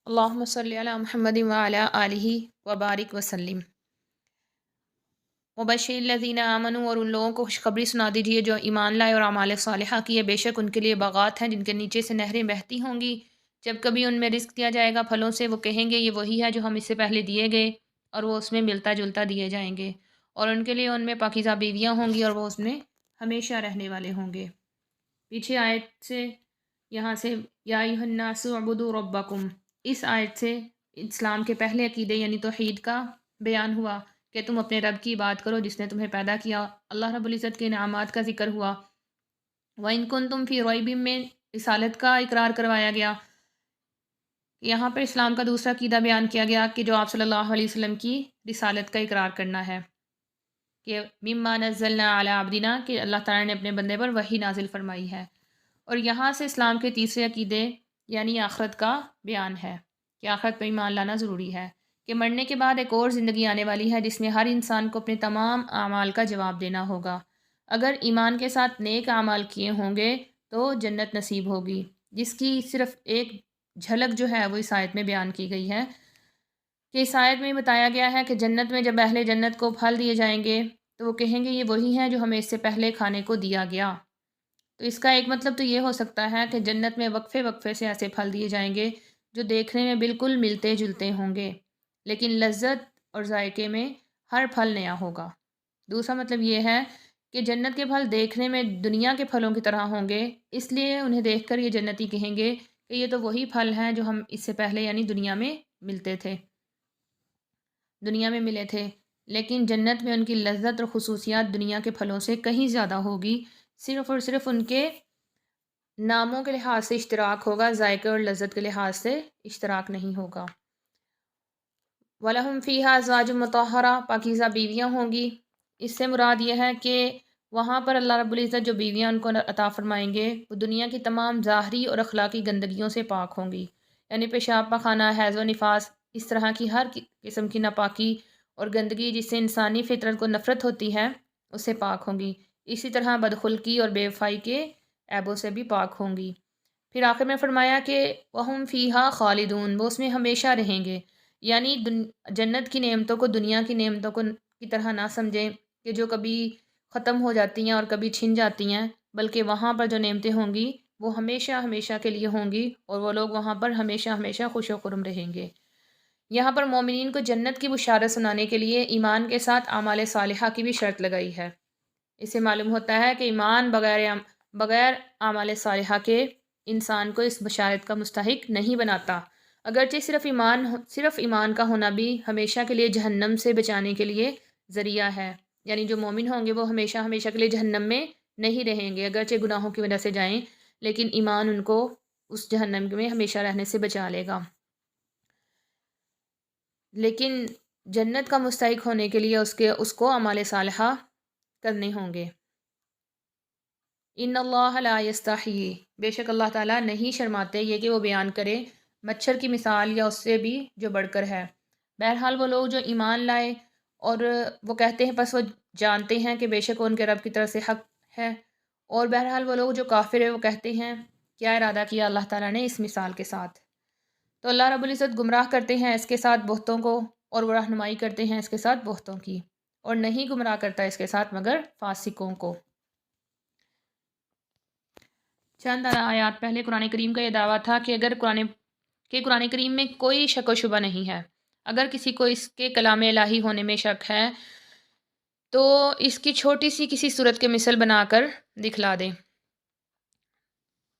اللہم صلی علی محمد وعلی آلہ وبارک وسلم۔ مبشر الذین آمنوا، اور ان لوگوں کو خوشخبری سنا دیجیے جو ایمان لائے اور اعمال صالحہ کیے، بے شک ان کے لیے باغات ہیں جن کے نیچے سے نہریں بہتی ہوں گی۔ جب کبھی ان میں رزق دیا جائے گا پھلوں سے، وہ کہیں گے یہ وہی ہے جو ہم اس سے پہلے دیے گئے، اور وہ اس میں ملتا جلتا دیے جائیں گے، اور ان کے لیے ان میں پاکیزہ بیویاں ہوں گی، اور وہ اس میں ہمیشہ رہنے والے ہوں گے۔ پیچھے آیت سے یہاں سے یا ایھا الناس اعبدوا ربکم، اس آیت سے اسلام کے پہلے عقیدے یعنی توحید کا بیان ہوا کہ تم اپنے رب کی بات کرو جس نے تمہیں پیدا کیا۔ اللہ رب العزت کے انعامات کا ذکر ہوا۔ وَإِن كُنتُمْ فِي رَيْبٍ، میں رسالت کا اقرار کروایا گیا۔ یہاں پر اسلام کا دوسرا عقیدہ بیان کیا گیا کہ جو آپ صلی اللہ علیہ وسلم کی رسالت کا اقرار کرنا ہے، کہ مما نزلنا علی عبدنا، کہ اللہ تعالیٰ نے اپنے بندے پر وحی نازل فرمائی ہے۔ اور یہاں سے اسلام کے تیسرے عقیدے یعنی آخرت کا بیان ہے کہ آخرت پر ایمان لانا ضروری ہے، کہ مرنے کے بعد ایک اور زندگی آنے والی ہے جس میں ہر انسان کو اپنے تمام اعمال کا جواب دینا ہوگا۔ اگر ایمان کے ساتھ نیک اعمال کیے ہوں گے تو جنت نصیب ہوگی، جس کی صرف ایک جھلک جو ہے وہ اس آیت میں بیان کی گئی ہے، کہ اس آیت میں بتایا گیا ہے کہ جنت میں جب اہل جنت کو پھل دیے جائیں گے تو وہ کہیں گے یہ وہی ہے جو ہمیں اس سے پہلے کھانے کو دیا گیا۔ تو اس کا ایک مطلب تو یہ ہو سکتا ہے کہ جنت میں وقفے وقفے سے ایسے پھل دیے جائیں گے جو دیکھنے میں بالکل ملتے جلتے ہوں گے، لیکن لذت اور ذائقے میں ہر پھل نیا ہوگا۔ دوسرا مطلب یہ ہے کہ جنت کے پھل دیکھنے میں دنیا کے پھلوں کی طرح ہوں گے، اس لیے انہیں دیکھ کر یہ جنتی کہیں گے کہ یہ تو وہی پھل ہیں جو ہم اس سے پہلے یعنی دنیا میں ملے تھے، لیکن جنت میں ان کی لذت اور خصوصیات دنیا کے پھلوں سے کہیں زیادہ ہوگی۔ صرف اور صرف ان کے ناموں کے لحاظ سے اشتراک ہوگا، ذائقے اور لذت کے لحاظ سے اشتراک نہیں ہوگا۔ وَلَهُمْ فِيهَا أَزْوَاجٌ مُطَهَّرَةٌ، پاکیزہ بیویاں ہوں گی۔ اس سے مراد یہ ہے کہ وہاں پر اللہ رب العزت جو بیویاں ان کو عطا فرمائیں گے وہ دنیا کی تمام ظاہری اور اخلاقی گندگیوں سے پاک ہوں گی، یعنی پیشاب پاخانہ، حیض و نفاس، اس طرح کی ہر قسم کی ناپاکی اور گندگی جس سے انسانی فطرت کو نفرت ہوتی ہے اس سے پاک ہوں گی۔ اسی طرح بدخلقی اور بے وفائی کے عیبوں سے بھی پاک ہوں گی۔ پھر آخر میں فرمایا کہ وَهُمْ فِيهَا خَالِدُونَ، وہ اس میں ہمیشہ رہیں گے، یعنی جنت کی نعمتوں کو دنیا کی نعمتوں کی طرح نہ سمجھیں کہ جو کبھی ختم ہو جاتی ہیں اور کبھی چھن جاتی ہیں، بلکہ وہاں پر جو نعمتیں ہوں گی وہ ہمیشہ ہمیشہ کے لیے ہوں گی، اور وہ لوگ وہاں پر ہمیشہ ہمیشہ خوش و خرم رہیں گے۔ یہاں پر مومنین کو جنت کی بشارت سنانے کے لیے ایمان کے ساتھ اعمال صالحہ کی بھی شرط لگائی ہے۔ اس سے معلوم ہوتا ہے کہ ایمان بغیر اعمال صالحہ کے انسان کو اس بشارت کا مستحق نہیں بناتا، اگرچہ صرف ایمان کا ہونا بھی ہمیشہ کے لیے جہنم سے بچانے کے لیے ذریعہ ہے، یعنی جو مومن ہوں گے وہ ہمیشہ ہمیشہ کے لیے جہنم میں نہیں رہیں گے، اگرچہ گناہوں کی وجہ سے جائیں، لیکن ایمان ان کو اس جہنم میں ہمیشہ رہنے سے بچا لے گا۔ لیکن جنت کا مستحق ہونے کے لیے اس کو اعمال صالحہ کرنے ہوں گے۔ ان اللہ لا یستحیی، بے شک اللہ تعالیٰ نہیں شرماتے یہ کہ وہ بیان کرے مچھر کی مثال یا اس سے بھی جو بڑھ کر ہے۔ بہرحال وہ لوگ جو ایمان لائے اور وہ کہتے ہیں پس وہ جانتے ہیں کہ بے شک ان کے رب کی طرف سے حق ہے، اور بہرحال وہ لوگ جو کافر ہیں وہ کہتے ہیں کیا ارادہ کیا اللہ تعالیٰ نے اس مثال کے ساتھ۔ تو اللہ رب العزت گمراہ کرتے ہیں اس کے ساتھ بہتوں کو، اور وہ رہنمائی کرتے ہیں اس کے ساتھ بہتوں کی، اور نہیں گمراہ کرتا اس کے ساتھ مگر فاسقوں کو۔ چند آیات پہلے قرآن کریم کا یہ دعویٰ تھا کہ قرآن کریم میں کوئی شک و شبہ نہیں ہے، اگر کسی کو اس کے کلام الہی ہونے میں شک ہے تو اس کی چھوٹی سی کسی صورت کے مثل بنا کر دکھلا دیں۔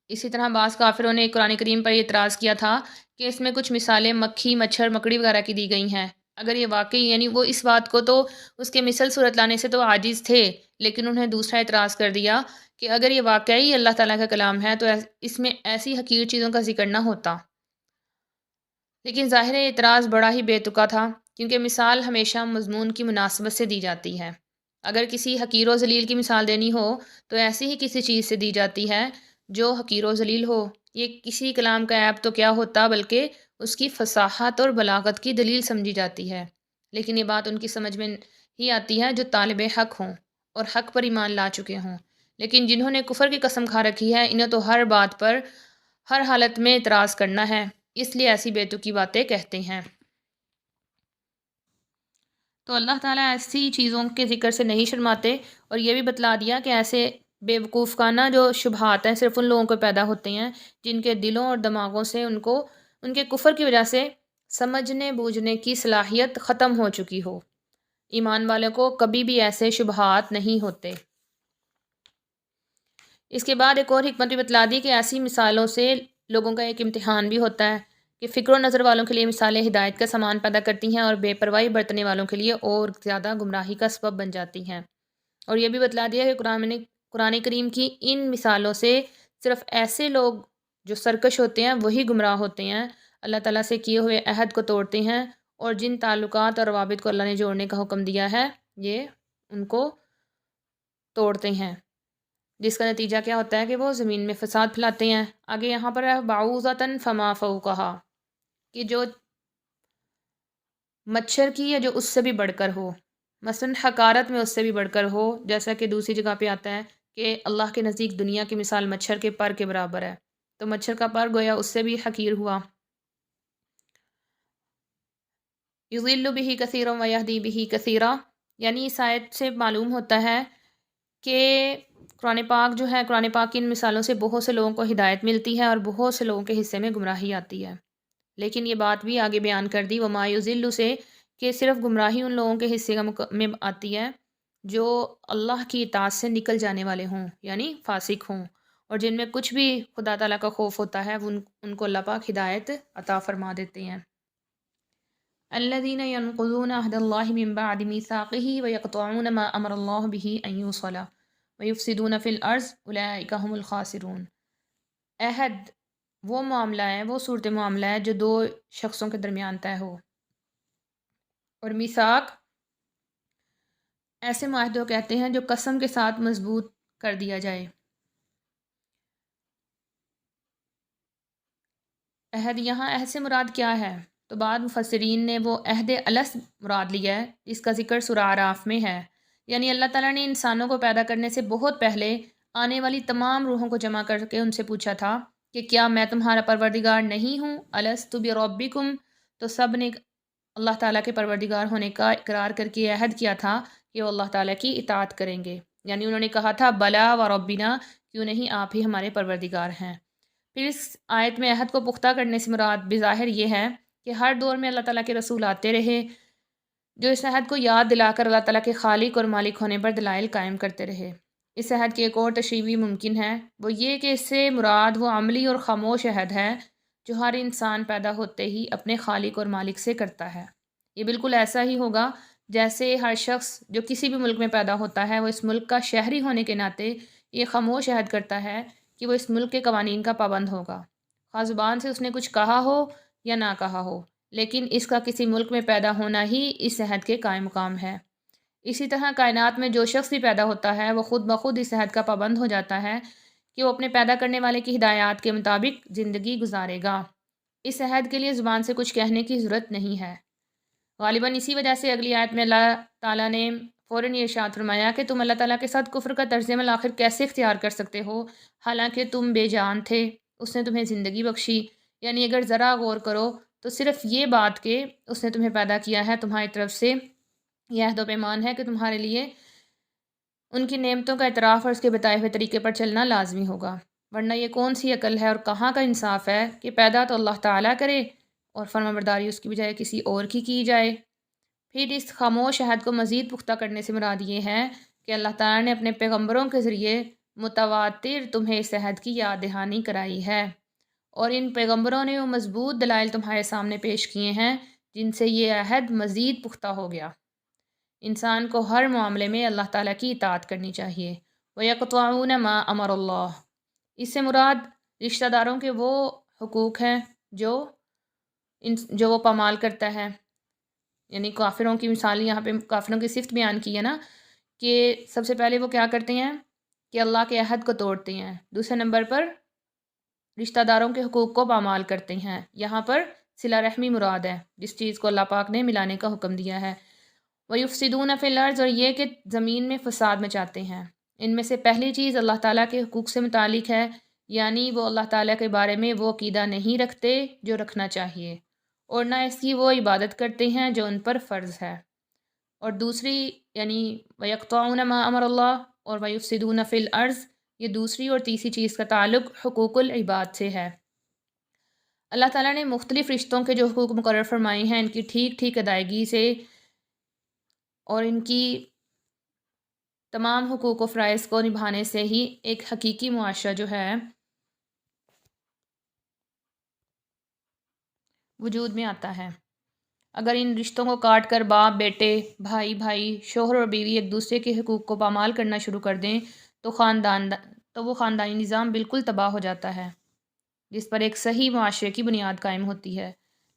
اسی طرح بعض کافروں نے قرآن کریم پر یہ اعتراض کیا تھا کہ اس میں کچھ مثالیں مکھی، مچھر، مکڑی وغیرہ کی دی گئی ہیں، اگر یہ واقعی یعنی وہ اس بات کو تو اس کے مثل صورت لانے سے تو عاجز تھے، لیکن انہیں دوسرا اعتراض کر دیا کہ اگر یہ واقعی اللہ تعالیٰ کا کلام ہے تو اس میں ایسی حقیر چیزوں کا ذکر نہ ہوتا۔ لیکن ظاہر اعتراض بڑا ہی بے تکا تھا، کیونکہ مثال ہمیشہ مضمون کی مناسبت سے دی جاتی ہے۔ اگر کسی حقیر و ذلیل کی مثال دینی ہو تو ایسی ہی کسی چیز سے دی جاتی ہے جو حقیر و ذلیل ہو۔ یہ کسی کلام کا عیب تو کیا ہوتا بلکہ اس کی فصاحت اور بلاغت کی دلیل سمجھی جاتی ہے، لیکن یہ بات ان کی سمجھ میں ہی آتی ہے جو طالب حق ہوں اور حق پر ایمان لا چکے ہوں، لیکن جنہوں نے کفر کی قسم کھا رکھی ہے انہیں تو ہر بات پر ہر حالت میں اعتراض کرنا ہے، اس لیے ایسی بیتوکی باتیں کہتے ہیں۔ تو اللہ تعالیٰ ایسی چیزوں کے ذکر سے نہیں شرماتے، اور یہ بھی بتلا دیا کہ ایسے بے وقوفانہ جو شبہات ہیں صرف ان لوگوں کو پیدا ہوتے ہیں جن کے دلوں اور دماغوں سے ان کے کفر کی وجہ سے سمجھنے بوجھنے کی صلاحیت ختم ہو چکی ہو۔ ایمان والوں کو کبھی بھی ایسے شبہات نہیں ہوتے۔ اس کے بعد ایک اور حکمت بھی بتلا دی کہ ایسی مثالوں سے لوگوں کا ایک امتحان بھی ہوتا ہے کہ فکر و نظر والوں کے لیے مثالیں ہدایت کا سامان پیدا کرتی ہیں، اور بے پرواہی برتنے والوں کے لیے اور زیادہ گمراہی کا سبب بن جاتی ہیں۔ اور یہ بھی بتلا دیا کہ قرآن کریم کی ان مثالوں سے صرف ایسے لوگ جو سرکش ہوتے ہیں وہی گمراہ ہوتے ہیں، اللہ تعالیٰ سے کیے ہوئے عہد کو توڑتے ہیں، اور جن تعلقات اور روابط کو اللہ نے جوڑنے کا حکم دیا ہے یہ ان کو توڑتے ہیں، جس کا نتیجہ کیا ہوتا ہے کہ وہ زمین میں فساد پھیلاتے ہیں۔ آگے یہاں پر ہے بعوضۃ فما فوقہا، کہ جو مچھر کی یا جو اس سے بھی بڑھ کر ہو، مثلا حقارت میں اس سے بھی بڑھ کر ہو، جیسا کہ دوسری جگہ پہ آتا ہے کہ اللہ کے نزدیک دنیا کی مثال مچھر کے پر کے برابر ہے، تو مچھر کا پر گویا اس سے بھی حقیر ہوا۔ یضل بہ کثیرا ویہدی بہ کثیرا، یعنی اس آیت سے معلوم ہوتا ہے کہ قرآن پاک جو ہے، قرآن پاک کی ان مثالوں سے بہت سے لوگوں کو ہدایت ملتی ہے اور بہت سے لوگوں کے حصے میں گمراہی آتی ہے۔ لیکن یہ بات بھی آگے بیان کر دی وما یضل سے، کہ صرف گمراہی ان لوگوں کے حصے میں آتی ہے جو اللہ کی اطاعت سے نکل جانے والے ہوں، یعنی فاسق ہوں، اور جن میں کچھ بھی خدا تعالیٰ کا خوف ہوتا ہے ان کو اللہ پاک ہدایت عطا فرما دیتے ہیں۔ الذين ينقضون عهد الله من بعد ميثاقه ويقطعون ما امر الله به ان يوصل ويفسدون في الارض اولئك هم الخاسرون۔ عہد وہ معاملہ ہے، وہ صورت معاملہ ہے جو دو شخصوں کے درمیان طے ہو، اور میثاق ایسے معاہدوں کہتے ہیں جو قسم کے ساتھ مضبوط کر دیا جائے۔ عہد، یہاں عہد سے مراد کیا ہے؟ تو بعد مفسرین نے وہ عہد الست مراد لیا ہے جس کا ذکر سورہ اعراف میں ہے، یعنی اللہ تعالیٰ نے انسانوں کو پیدا کرنے سے بہت پہلے آنے والی تمام روحوں کو جمع کر کے ان سے پوچھا تھا کہ کیا میں تمہارا پروردگار نہیں ہوں؟ الست بربکم، تو سب نے اللہ تعالیٰ کے پروردگار ہونے کا اقرار کر کے عہد کیا تھا کہ وہ اللہ تعالیٰ کی اطاعت کریں گے، یعنی انہوں نے کہا تھا بلا و ربنا، کیوں نہیں آپ ہی ہمارے پروردگار ہیں۔ پھر اس آیت میں عہد کو پختہ کرنے سے مراد بظاہر یہ ہے کہ ہر دور میں اللہ تعالیٰ کے رسول آتے رہے جو اس عہد کو یاد دلا کر اللہ تعالیٰ کے خالق اور مالک ہونے پر دلائل قائم کرتے رہے۔ اس عہد کی ایک اور تشریح بھی ممکن ہے، وہ یہ کہ اس سے مراد وہ عملی اور خاموش عہد ہے جو ہر انسان پیدا ہوتے ہی اپنے خالق اور مالک سے کرتا ہے۔ یہ بالکل ایسا ہی ہوگا جیسے ہر شخص جو کسی بھی ملک میں پیدا ہوتا ہے وہ اس ملک کا شہری ہونے کے ناطے یہ خاموش عہد کرتا ہے کہ وہ اس ملک کے قوانین کا پابند ہوگا، خواہ زبان سے اس نے کچھ کہا ہو یا نہ کہا ہو، لیکن اس کا کسی ملک میں پیدا ہونا ہی اس عہد کے قائم مقام ہے۔ اسی طرح کائنات میں جو شخص بھی پیدا ہوتا ہے وہ خود بخود اس عہد کا پابند ہو جاتا ہے کہ وہ اپنے پیدا کرنے والے کی ہدایات کے مطابق زندگی گزارے گا۔ اس عہد کے لیے زبان سے کچھ کہنے کی ضرورت نہیں ہے۔ غالباً اسی وجہ سے اگلی آیت میں اللہ تعالیٰ نے فوراً یہ ارشاد فرمایا کہ تم اللہ تعالیٰ کے ساتھ کفر کا طرز عمل آخر کیسے اختیار کر سکتے ہو حالانکہ تم بے جان تھے، اس نے تمہیں زندگی بخشی۔ یعنی اگر ذرا غور کرو تو صرف یہ بات کہ اس نے تمہیں پیدا کیا ہے تمہاری طرف سے یہ عہد و پیمان ہے کہ تمہارے لیے ان کی نعمتوں کا اعتراف اور اس کے بتائے ہوئے طریقے پر چلنا لازمی ہوگا، ورنہ یہ کون سی عقل ہے اور کہاں کا انصاف ہے کہ پیدا تو اللہ تعالیٰ کرے اور فرمانبرداری اس کی بجائے کسی اور کی جائے۔ پھر اس خاموش عہد کو مزید پختہ کرنے سے مراد یہ ہے کہ اللہ تعالیٰ نے اپنے پیغمبروں کے ذریعے متواتر تمہیں اس عہد کی یاد دہانی کرائی ہے، اور ان پیغمبروں نے وہ مضبوط دلائل تمہارے سامنے پیش کیے ہیں جن سے یہ عہد مزید پختہ ہو گیا۔ انسان کو ہر معاملے میں اللہ تعالیٰ کی اطاعت کرنی چاہیے۔ وَيَقْطَعُونَ مَا أَمَرَ اللَّهُ، اس سے مراد رشتہ داروں کے وہ حقوق ہیں جو وہ پامال کرتا ہے، یعنی کافروں کی مثال یہاں پہ کافروں کی صفت بیان کی ہے نا، کہ سب سے پہلے وہ کیا کرتے ہیں کہ اللہ کے عہد کو توڑتے ہیں، دوسرے نمبر پر رشتہ داروں کے حقوق کو پامال کرتے ہیں۔ یہاں پر صلہ رحمی مراد ہے جس چیز کو اللہ پاک نے ملانے کا حکم دیا ہے۔ وَيُفْسِدُونَ فِي الْأَرْضِ، اور یہ کہ زمین میں فساد مچاتے ہیں۔ ان میں سے پہلی چیز اللہ تعالیٰ کے حقوق سے متعلق ہے، یعنی وہ اللہ تعالیٰ کے بارے میں وہ عقیدہ نہیں رکھتے جو رکھنا چاہیے، اور نہ اس کی وہ عبادت کرتے ہیں جو ان پر فرض ہے۔ اور دوسری یعنی وَيَقْطَعُونَ مَا أَمَرَ اللَّهُ اور وَيُفْسِدُونَ فِي الْأَرْضِ، یہ دوسری اور تیسری چیز کا تعلق حقوق العباد سے ہے۔ اللہ تعالیٰ نے مختلف رشتوں کے جو حقوق مقرر فرمائے ہیں، ان کی ٹھیک ٹھیک ادائیگی سے اور ان کی تمام حقوق و فرائض کو نبھانے سے ہی ایک حقیقی معاشرہ جو ہے وجود میں آتا ہے۔ اگر ان رشتوں کو کاٹ کر باپ بیٹے، بھائی بھائی، شوہر اور بیوی ایک دوسرے کے حقوق کو پامال کرنا شروع کر دیں تو وہ خاندانی نظام بالکل تباہ ہو جاتا ہے، جس پر ایک صحیح معاشرے کی بنیاد قائم ہوتی ہے۔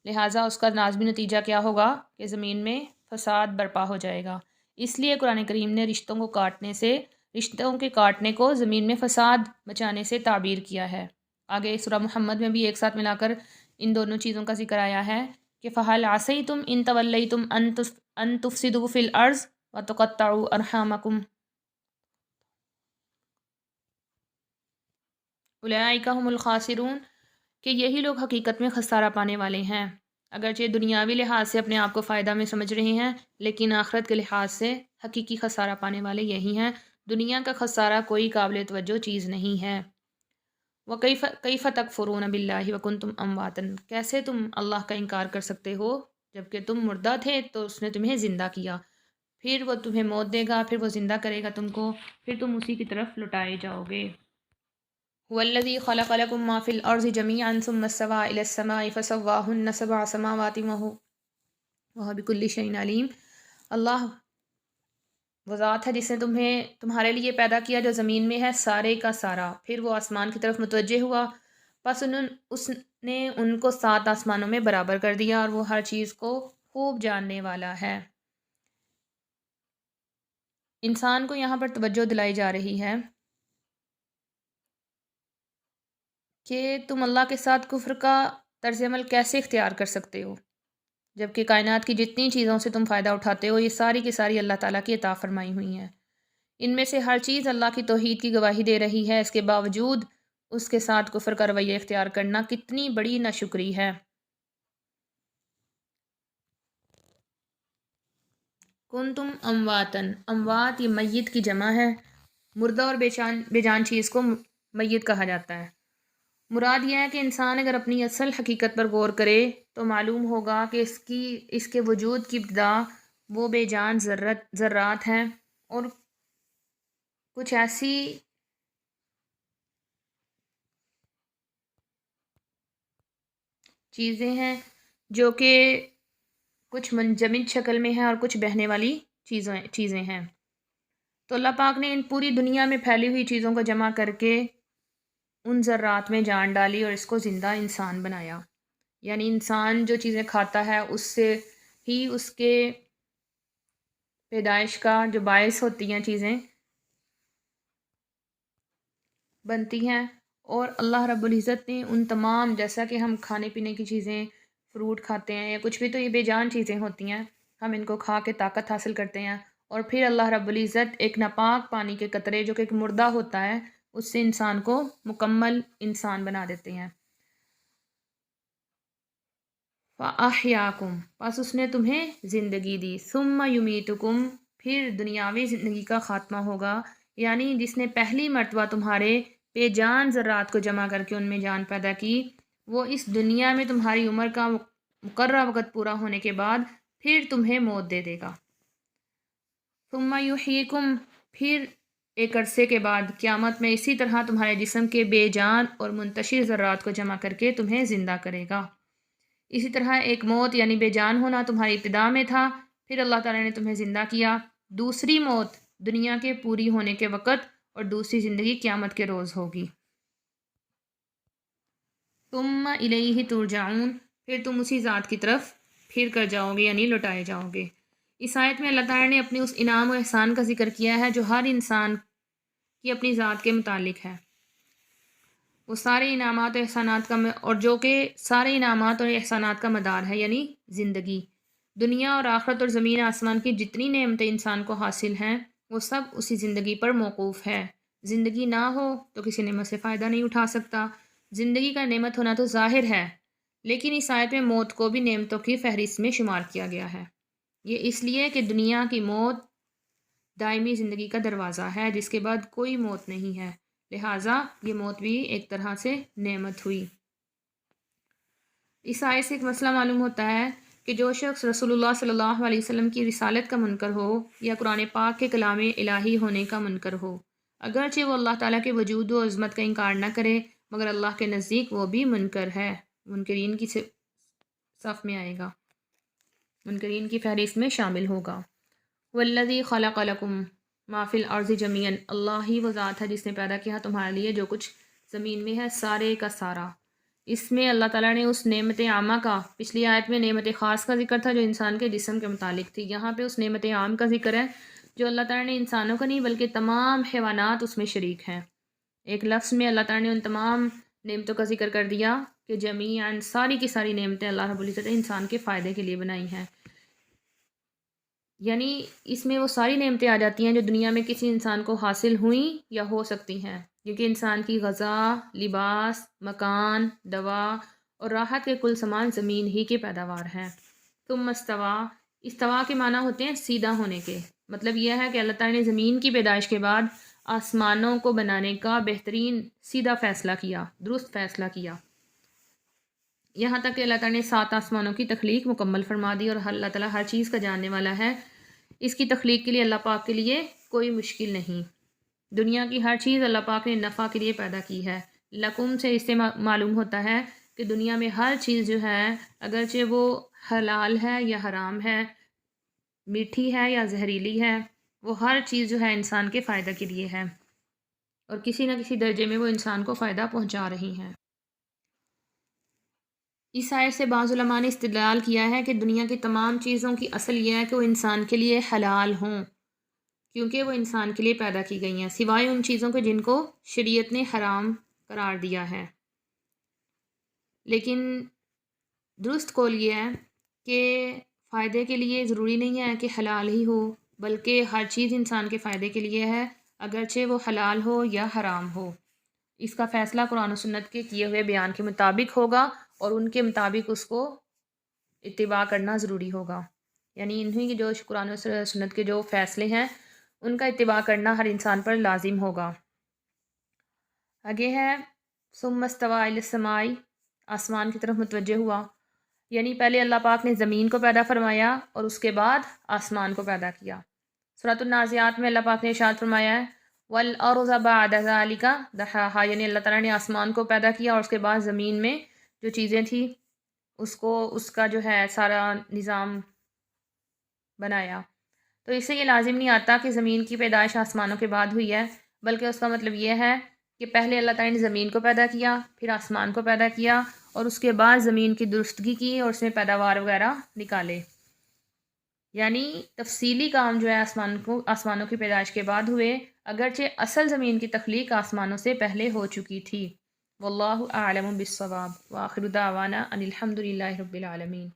لہٰذا اس کا لازمی نتیجہ کیا ہوگا کہ زمین میں فساد برپا ہو جائے گا۔ اس لیے قرآن کریم نے رشتوں کے کاٹنے کو زمین میں فساد مچانے سے تعبیر کیا ہے۔ آگے سورہ محمد میں بھی ایک ساتھ ملا کر ان دونوں چیزوں کا ذکر آیا ہے کہ فَهَلْ عَصَيْتُمْ إِن تَوَلَّيْتُمْ أَن تُفْسِدُوا فِي الْأَرْضِ وَتُقَطِّعُوا أَرْحَامَكُمْ أُولَٰئِكَ هُمُ الْخَاسِرُونَ، کہ یہی لوگ حقیقت میں خسارہ پانے والے ہیں۔ اگرچہ دنیاوی لحاظ سے اپنے آپ کو فائدہ میں سمجھ رہے ہیں، لیکن آخرت کے لحاظ سے حقیقی خسارہ پانے والے یہی ہیں۔ دنیا کا خسارہ کوئی قابل توجہ چیز نہیں ہے۔ وَكَيْفَ تَكْفُرُونَ بِاللَّهِ وَكُنْتُمْ أَمْوَاتًا، کیسے تم اللہ کا انکار کر سکتے ہو جبکہ تم مردہ تھے تو اس نے تمہیں زندہ کیا، پھر وہ تمہیں موت دے گا، پھر وہ زندہ کرے گا تم کو، پھر تم اسی کی طرف لوٹائے جاؤ گے۔ هُوَ الَّذِي خَلَقَ لَكُم مَّا فِي الْأَرْضِ جَمِيعًا ثُمَّ اسْتَوَىٰ إِلَى السَّمَاءِ فَسَوَّاهُنَّ سَبْعَ سَمَاوَاتٍ وَهُوَ بِكُلِّ شَيْءٍ عَلِيمٌ۔ اللہ وہ ذات ہے جس نے تمہارے لیے پیدا کیا جو زمین میں ہے سارے کا سارا، پھر وہ آسمان کی طرف متوجہ ہوا، پس اس نے ان کو 7 آسمانوں میں برابر کر دیا، اور وہ ہر چیز کو خوب جاننے والا ہے۔ انسان کو یہاں پر توجہ دلائی جا رہی ہے کہ تم اللہ کے ساتھ کفر کا طرز عمل کیسے اختیار کر سکتے ہو، جبکہ کائنات کی جتنی چیزوں سے تم فائدہ اٹھاتے ہو یہ ساری کی ساری اللہ تعالیٰ کی عطا فرمائی ہوئی ہیں۔ ان میں سے ہر چیز اللہ کی توحید کی گواہی دے رہی ہے، اس کے باوجود اس کے ساتھ کفر کا رویہ اختیار کرنا کتنی بڑی ناشکری ہے۔ کنتم امواتن، اموات یہ میت کی جمع ہے، مردہ اور بے جان چیز کو میت کہا جاتا ہے۔ مراد یہ ہے کہ انسان اگر اپنی اصل حقیقت پر غور کرے تو معلوم ہوگا کہ اس کے وجود کی ابتدا وہ بے جان ذرات ہیں اور کچھ ایسی چیزیں ہیں جو کہ کچھ منجمد شکل میں ہیں اور کچھ بہنے والی چیزیں ہیں۔ تو اللہ پاک نے ان پوری دنیا میں پھیلی ہوئی چیزوں کو جمع کر کے ان ذرات میں جان ڈالی اور اس کو زندہ انسان بنایا۔ یعنی انسان جو چیزیں کھاتا ہے اس سے ہی اس کے پیدائش کا جو باعث ہوتی ہیں چیزیں بنتی ہیں، اور اللہ رب العزت نے ان تمام، جیسا کہ ہم کھانے پینے کی چیزیں فروٹ کھاتے ہیں یا کچھ بھی، تو یہ بے جان چیزیں ہوتی ہیں، ہم ان کو کھا کے طاقت حاصل کرتے ہیں، اور پھر اللہ رب العزت ایک ناپاک پانی کے قطرے جو کہ ایک مردہ ہوتا ہے اس سے انسان کو مکمل انسان بنا دیتے ہیں۔ فَأَحْيَاكُمْ، پس اس نے تمہیں زندگی دی، ثُمَّ يُمِيتُكُمْ، پھر دنیاوی زندگی کا خاتمہ ہوگا، یعنی جس نے پہلی مرتبہ تمہارے بے جان ذرات کو جمع کر کے ان میں جان پیدا کی، وہ اس دنیا میں تمہاری عمر کا مقررہ وقت پورا ہونے کے بعد پھر تمہیں موت دے دے گا۔ ثُمَّ يُحْيِيكُمْ، پھر ایک عرصے کے بعد قیامت میں اسی طرح تمہارے جسم کے بے جان اور منتشر ذرات کو جمع کر کے تمہیں زندہ کرے گا۔ اسی طرح ایک موت یعنی بے جان ہونا تمہاری ابتدا میں تھا، پھر اللہ تعالیٰ نے تمہیں زندہ کیا۔ دوسری موت دنیا کے پوری ہونے کے وقت، اور دوسری زندگی قیامت کے روز ہوگی۔ ثُمَّ إِلَيْهِ تُرْجَعُونَ، پھر تم اسی ذات کی طرف پھر کر جاؤ گے یعنی لوٹائے جاؤ گے۔ اس آیت میں اللہ تعالیٰ نے اپنے اس انعام و احسان کا ذکر کیا ہے جو ہر انسان کی اپنی ذات کے متعلق ہے۔ وہ سارے انعامات و احسانات اور جو کہ سارے انعامات اور احسانات کا مدار ہے یعنی زندگی۔ دنیا اور آخرت اور زمین آسمان کی جتنی نعمتیں انسان کو حاصل ہیں وہ سب اسی زندگی پر موقوف ہے۔ زندگی نہ ہو تو کسی نعمت سے فائدہ نہیں اٹھا سکتا۔ زندگی کا نعمت ہونا تو ظاہر ہے، لیکن اس آیت میں موت کو بھی نعمتوں کی فہرست میں شمار کیا گیا ہے۔ یہ اس لیے کہ دنیا کی موت دائمی زندگی کا دروازہ ہے، جس کے بعد کوئی موت نہیں ہے، لہٰذا یہ موت بھی ایک طرح سے نعمت ہوئی۔ اس آیت سے ایک مسئلہ معلوم ہوتا ہے کہ جو شخص رسول اللہ صلی اللہ علیہ وسلم کی رسالت کا منکر ہو یا قرآن پاک کے کلام الہی ہونے کا منکر ہو، اگرچہ وہ اللہ تعالیٰ کے وجود و عظمت کا انکار نہ کرے، مگر اللہ کے نزدیک وہ بھی منکر ہے، منکرین کی صف میں آئے گا، منکرین کی فہرست میں شامل ہوگا۔ والذی خلق لکم ما فی الارض جمیعا، اللہ ہی وہ ذات ہے جس نے پیدا کیا تمہارے لیے جو کچھ زمین میں ہے سارے کا سارا۔ اس میں اللہ تعالیٰ نے اس نعمت عامہ کا، پچھلی آیت میں نعمت خاص کا ذکر تھا جو انسان کے جسم کے متعلق تھی، یہاں پہ اس نعمت عام کا ذکر ہے جو اللہ تعالیٰ نے انسانوں کا نہیں بلکہ تمام حیوانات اس میں شریک ہیں۔ ایک لفظ میں اللہ تعالیٰ نے ان تمام نعمتوں کا ذکر کر دیا کہ جمیعاً ساری کی ساری نعمتیں اللہ رب العزت نے انسان کے فائدے کے لیے بنائی ہیں، یعنی اس میں وہ ساری نعمتیں آ جاتی ہیں جو دنیا میں کسی انسان کو حاصل ہوئیں یا ہو سکتی ہیں، کیونکہ انسان کی غذا، لباس، مکان، دوا اور راحت کے کل سامان زمین ہی کی پیداوار ہیں۔ ثم استویٰ، استوا کے معنی ہوتے ہیں سیدھا ہونے کے، مطلب یہ ہے کہ اللہ تعالیٰ نے زمین کی پیدائش کے بعد آسمانوں کو بنانے کا بہترین سیدھا فیصلہ کیا، درست فیصلہ کیا، یہاں تک کہ اللہ تعالیٰ نے 7 آسمانوں کی تخلیق مکمل فرما دی، اور اللہ تعالیٰ ہر چیز کا جاننے والا ہے، اس کی تخلیق کے لیے اللہ پاک کے لیے کوئی مشکل نہیں۔ دنیا کی ہر چیز اللہ پاک نے نفع کے لیے پیدا کی ہے۔ لکم سے اس سے معلوم ہوتا ہے کہ دنیا میں ہر چیز جو ہے اگرچہ وہ حلال ہے یا حرام ہے، میٹھی ہے یا زہریلی ہے، وہ ہر چیز جو ہے انسان کے فائدہ کے لیے ہے، اور کسی نہ کسی درجے میں وہ انسان کو فائدہ پہنچا رہی ہیں۔ اس آیت سے بعض علماء نے استدلال کیا ہے کہ دنیا کی تمام چیزوں کی اصل یہ ہے کہ وہ انسان کے لیے حلال ہوں، کیونکہ وہ انسان کے لیے پیدا کی گئی ہیں، سوائے ان چیزوں کے جن کو شریعت نے حرام قرار دیا ہے۔ لیکن درست قول یہ ہے کہ فائدے کے لیے ضروری نہیں ہے کہ حلال ہی ہو، بلکہ ہر چیز انسان کے فائدے کے لیے ہے، اگرچہ وہ حلال ہو یا حرام ہو۔ اس کا فیصلہ قرآن و سنت کے کیے ہوئے بیان کے مطابق ہوگا، اور ان کے مطابق اس کو اتباع کرنا ضروری ہوگا، یعنی انہی کی جو قرآن و سنت کے جو فیصلے ہیں ان کا اتباع کرنا ہر انسان پر لازم ہوگا۔ آگے ہے ثم استویٰ الی السماء، آسمان کی طرف متوجہ ہوا، یعنی پہلے اللہ پاک نے زمین کو پیدا فرمایا اور اس کے بعد آسمان کو پیدا کیا۔ سورۃ النازعات میں اللہ پاک نے ارشاد فرمایا ہے وَالْأَرْضَ بَعْدَ ذَلِكَ دَحَاهَا، یعنی اللہ تعالیٰ نے آسمان کو پیدا کیا اور اس کے بعد زمین میں جو چیزیں تھیں اس کا جو ہے سارا نظام بنایا۔ تو اس سے یہ لازم نہیں آتا کہ زمین کی پیدائش آسمانوں کے بعد ہوئی ہے، بلکہ اس کا مطلب یہ ہے کہ پہلے اللہ تعالیٰ نے زمین کو پیدا کیا، پھر آسمان کو پیدا کیا، اور اس کے بعد زمین کی درستگی کی اور اس میں پیداوار وغیرہ نکالے، یعنی تفصیلی کام جو ہے آسمانوں کی پیدائش کے بعد ہوئے، اگرچہ اصل زمین کی تخلیق آسمانوں سے پہلے ہو چکی تھی۔ واللہ اعلم بالصواب، وآخر دعوانا ان الحمد للہ رب العالمین۔